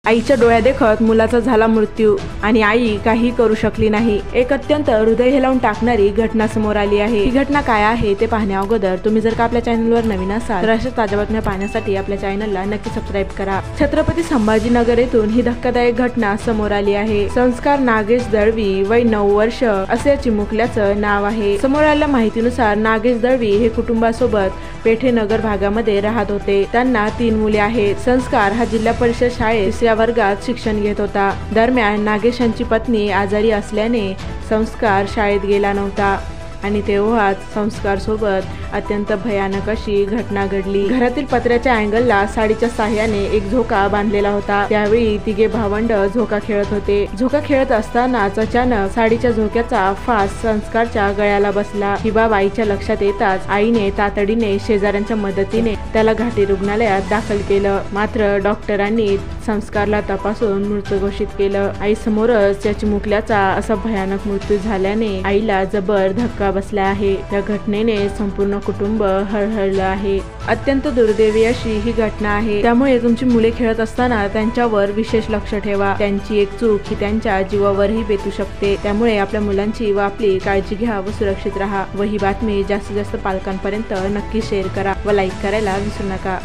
आईच्या डोळ्यादेखत मुलाचा झाला मृत्यू आणि आई काही करू शकली नाही। एक अत्यंत हृदय हेलावून टाकणारी घटना समोर आली आहे। ही घटना काय आहे ते पाहण्या अगोदर तुम्ही जर का आपल्या चॅनलवर नवीन असाल तर अशा ताज्या बातम्या पाहण्यासाठी आपल्या चॅनलला नक्की सबस्क्राइब करा। छत्रपती संभाजीनगर येथून ही धक्कादायक घटना समोर आली आहे। संस्कार नागेश दळवी वय 9 वर्ष असे चिमुकल्याचं नाव आहे। समोर आलेल्या माहितीनुसार नागेश दळवी हे कुटुंबासोबत पेठे नगर भागामध्ये राहत होते। त्यांना 3 मुले आहेत। संस्कार हा जिल्हा परिषद शाळेत 3ऱ्या वर्गात शिक्षण घेत होता। दरम्यान नागेश यांची पत्नी आजारी असल्याने संस्कार शाळेत गेला नव्हता आणि तेव्हाच संस्कार सोबत अत्यंत भयानक अशी घटना घडली। घरातील पत्र्याच्या अँगलला साडीच्या साह्याने एक झोका बांधलेला होता। त्यावेळी तिघे भावंड झोका खेळत होते। झोका खेळत असतानाच अचानक साडीच्या झोक्याचा फास संस्कारच्या गळ्याला बसला। ही बाब आईच्या लक्षात येताच आईने तातडीने शेजाऱ्यांच्या मदतीने त्याला घाटी रुग्णालयात दाखल केलं। मात्र डॉक्टरांनी संस्कारला तपासून मृत घोषित केलं। आई समोरच या चिमुकल्याचा असा भयानक मृत्यू झाल्याने आईला जबर धक्का बसला आहे। या घटनेने संपूर्ण कुटुंब हळहळलं आहे। अत्यंत दुर्दैवी अशी ही घटना आहे। त्यामुळे तुमची मुले खेळत असताना त्यांच्यावर विशेष लक्ष ठेवा। त्यांची एक चूक ही त्यांच्या जीवावरही बेतू शकते। त्यामुळे आपल्या मुलांची व आपली काळजी घ्या व सुरक्षित राहा व ही बातमी जास्तीत जास्त पालकांपर्यंत नक्की शेअर करा व लाईक करायला विसरू नका।